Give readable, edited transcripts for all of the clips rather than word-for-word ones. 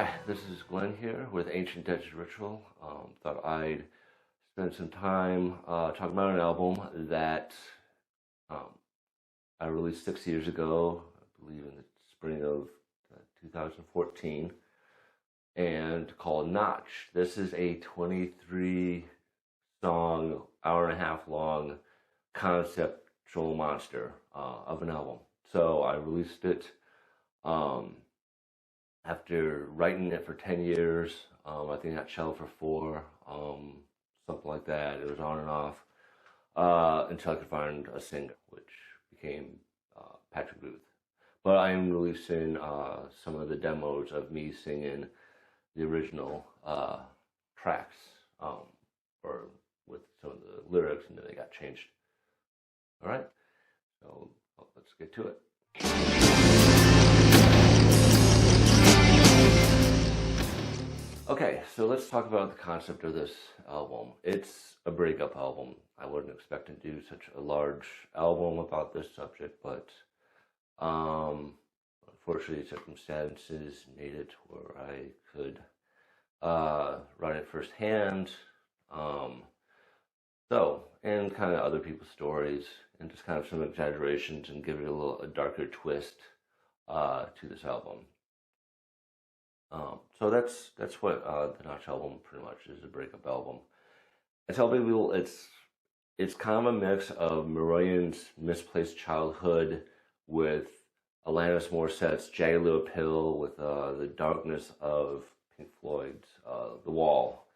Hi, this is Glenn here with Ancient Dutch Ritual. Thought I'd spend some time talking about an album that I released 6 years ago, I believe in the spring of 2014, and called Notch. This is a 23-song, hour-and-a-half long conceptual monster of an album. So I released it after writing it for 10 years. I think I got cello for 4, something like that. It was on and off until I could find a singer, which became Patrick Boothe. But I am releasing some of the demos of me singing the original tracks, or with some of the lyrics, and then they got changed. All right, so let's get to it. Okay, so let's talk about the concept of this album. It's a breakup album. I wasn't expecting to do such a large album about this subject, but unfortunately circumstances made it where I could write it firsthand. And kind of other people's stories, and just kind of some exaggerations, and give it a darker twist to this album. So that's what the Notch album pretty much is, a breakup album. I tell people it's kind of a mix of Maroyan's Misplaced Childhood with Alanis Morissette's Jagged Little Pill with the darkness of Pink Floyd's The Wall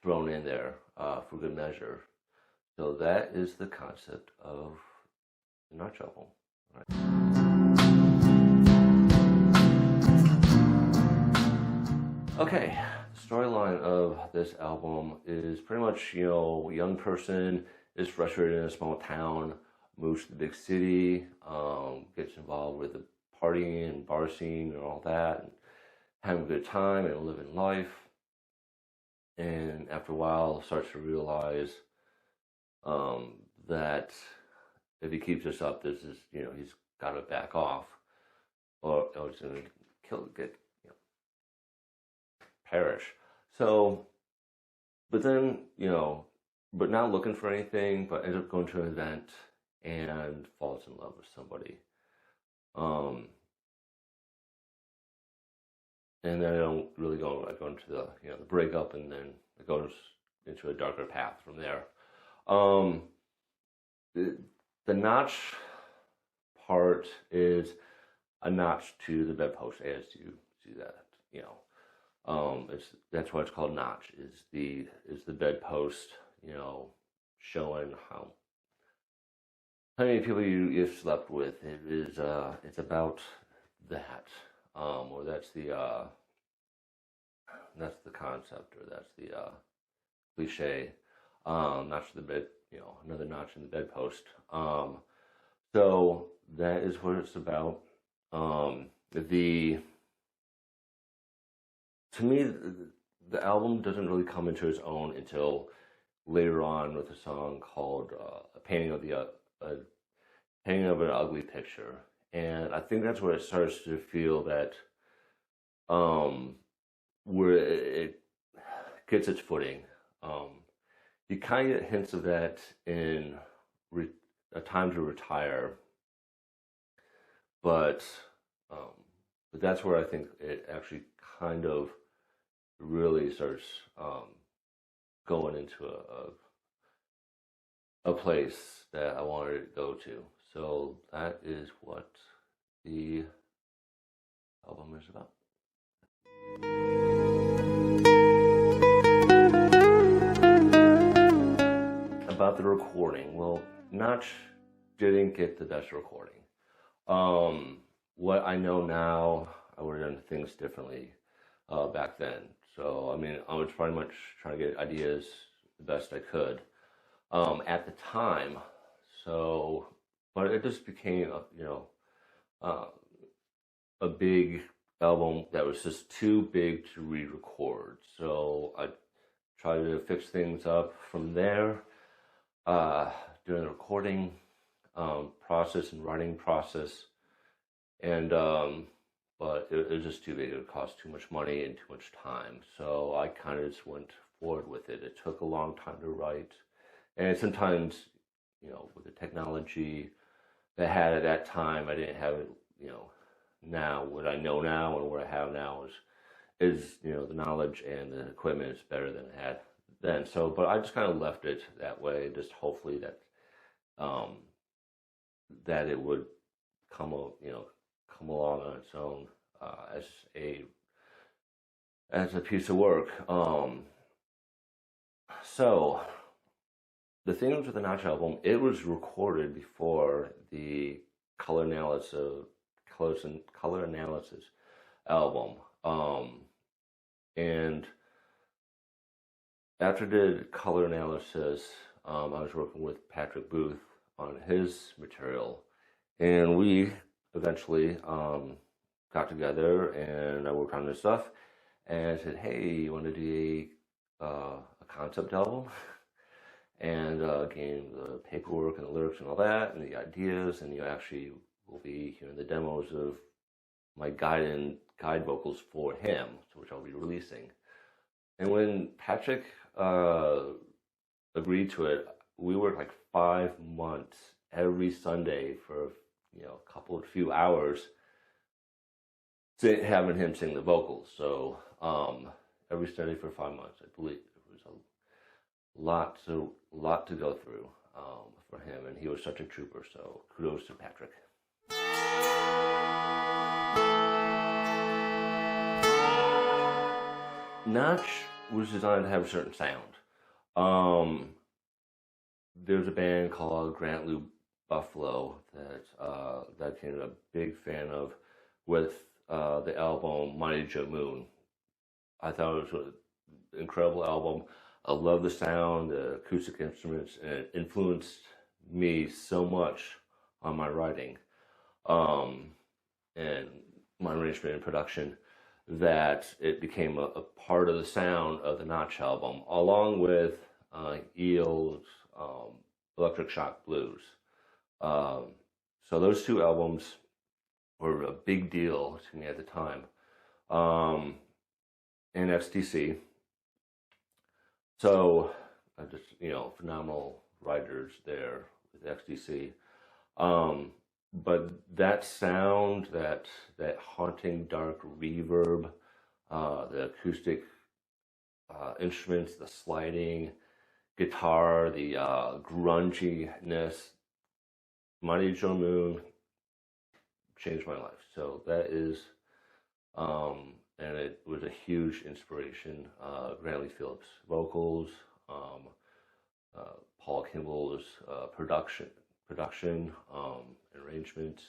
thrown in there for good measure. So that is the concept of the Notch album. All right. Okay, the storyline of this album is pretty much, a young person is frustrated in a small town, moves to the big city, gets involved with the partying and bar scene and all that, and having a good time and living life. And after a while, starts to realize that if he keeps this up, he's got to back off, or he's going to perish. So, but then, but not looking for anything, but ends up going to an event and falls in love with somebody. And then I don't really go into the the breakup, and then it goes into a darker path from there. The notch part is a notch to the bedpost, as you see that, that's why it's called notch, is the bedpost, showing how many people you've slept with. It is it's about that, or that's the concept, or that's the cliche. Notch to the bed, another notch in the bedpost. So that is what it's about. To me, the album doesn't really come into its own until later on with a song called "A Painting of an Ugly Picture," and I think that's where it starts to feel that where it gets its footing. You kind of get hints of that in A Time to Retire, but that's where I think it actually kind of really starts going into a place that I wanted it to go to. So that is what the album is about. About the recording, well, Notch didn't get the best recording. What I know now, I would have done things differently back then. So, I was pretty much trying to get ideas the best I could at the time. So, but it just became, a big album that was just too big to re-record. So I tried to fix things up from there during the recording process and writing process. And but it was just too big. It would cost too much money and too much time. So I kind of just went forward with it. It took a long time to write. And sometimes, with the technology that I had at that time, I didn't have it, now. What I know now and what I have now is the knowledge and the equipment is better than I had then. So, but I just kind of left it that way, just hopefully that that it would come along on its own as a piece of work. So the thing with the Notch album, it was recorded before the color analysis album, and after I did color analysis, I was working with Patrick Boothe on his material, and we eventually got together and I worked on this stuff and I said, hey, you want to do a concept album? And gave the paperwork and the lyrics and all that and the ideas, and you actually will be hearing the demos of my guide vocals for him, which I'll be releasing. And when Patrick agreed to it, we worked like 5 months every Sunday for a few hours having him sing the vocals. So every Sunday for 5 months, I believe. It was a lot to go through for him, and he was such a trooper. So kudos to Patrick. Notch was designed to have a certain sound. There's a band called Grant Lou Buffalo that I became a big fan of with the album Mighty Joe Moon. I thought it was an incredible album. I love the sound, the acoustic instruments, and it influenced me so much on my writing and my arrangement and production that it became a part of the sound of the Notch album, along with Eel's Electro-shock Blues. So those two albums were a big deal to me at the time. And XTC. So just phenomenal writers there with XTC. But that sound, that haunting dark reverb, the acoustic instruments, the sliding guitar, the grunginess, Mighty Joe Moon changed my life. So that is, and it was a huge inspiration. Grantley Phillips' vocals, Paul Kimball's production, arrangements.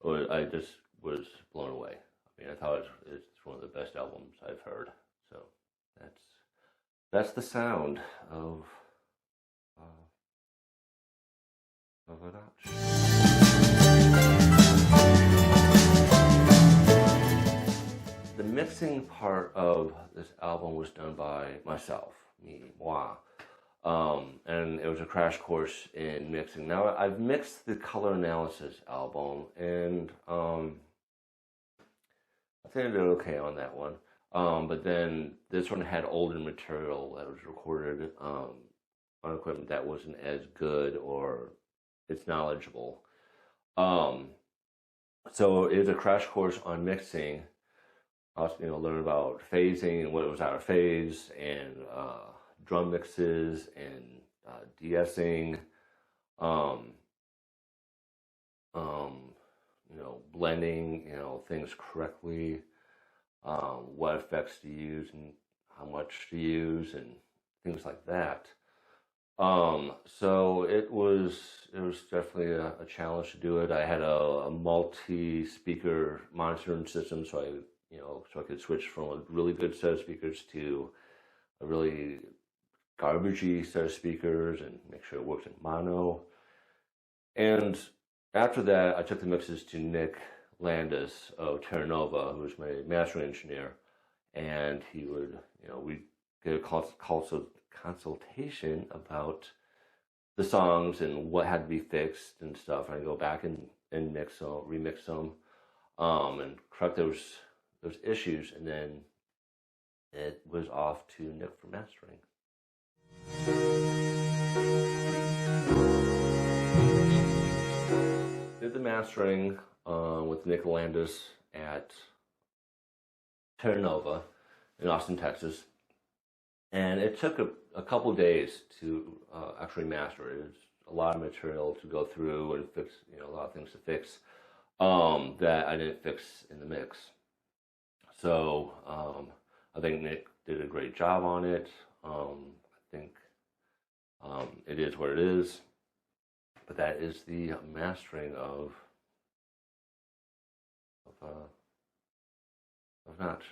I just was blown away. I mean, I thought it's one of the best albums I've heard. So that's the sound of a Notch. The mixing part of this album was done by myself, moi. And it was a crash course in mixing. Now, I've mixed the Color Analysis album, and I think I did okay on that one. But then this one had older material that was recorded on equipment that wasn't as good or as knowledgeable. So it was a crash course on mixing. I was, learn about phasing and what was out of phase, and drum mixes and de-essing, blending, things correctly, what effects to use and how much to use and things like that. So it was definitely a challenge to do it. I had a multi-speaker monitoring system, so I could switch from a really good set of speakers to a really garbagey set of speakers and make sure it works in mono. And after that, I took the mixes to Nick Landis of Terra Nova, who was my mastering engineer, and he would, we'd get a consultation about the songs and what had to be fixed and stuff. And I'd go back and mix them, remix them. and correct those issues, and then it was off to Nick for mastering. Did the mastering with Nick Landis at Terra Nova in Austin, Texas, and it took a couple days to actually master it. It was a lot of material to go through and fix, a lot of things to fix that I didn't fix in the mix. So I think Nick did a great job on it. I think it is what it is. But that is the mastering of Notch.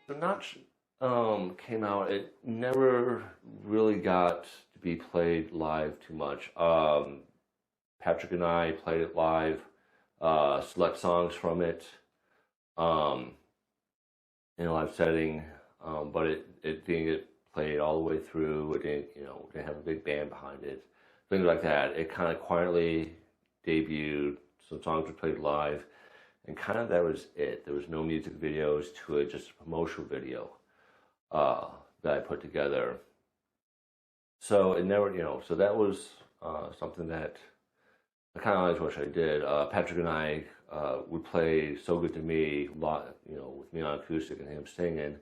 So Notch came out. It never really got to be played live too much. Patrick and I played it live, select songs from it in a live setting, but it didn't get played all the way through. It didn't have a big band behind it, things like that. It kind of quietly debuted. Some songs were played live, and kind of that was it. There was no music videos to it, just a promotional video that I put together. So it never, so that was something that I kind of always wish I did. Patrick and I would play "So Good to Me" a lot, with me on acoustic and him singing,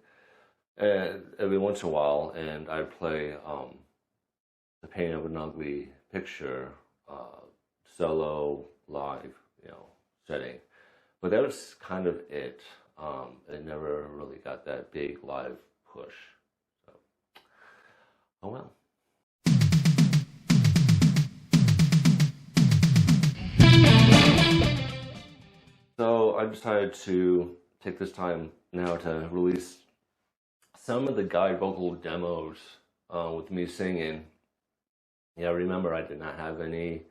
and every once in a while, and I'd play "The Painting of an Ugly Picture" cello live, setting. But that was kind of it. It never really got that big live push. So, oh well. So I decided to take this time now to release some of the guide vocal demos with me singing. Yeah, remember I did not have any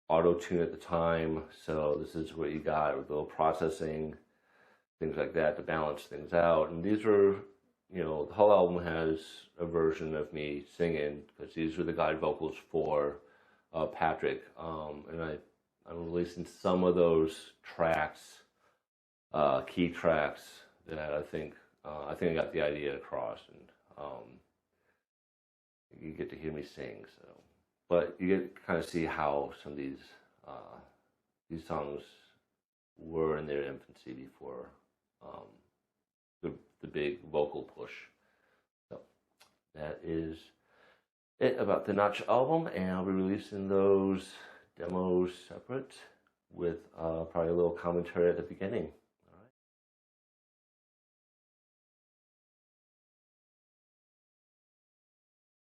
auto-tune at the time, so this is what you got with a little processing, things like that to balance things out. And these were, the whole album has a version of me singing, because these were the guide vocals for Patrick, and I'm releasing some of those tracks, key tracks that I think I got the idea across, and you get to hear me sing. So, but you get to kind of see how some of these songs were in their infancy before the big vocal push. So that is it about the Notch album, and I'll be releasing those demos separate with probably a little commentary at the beginning.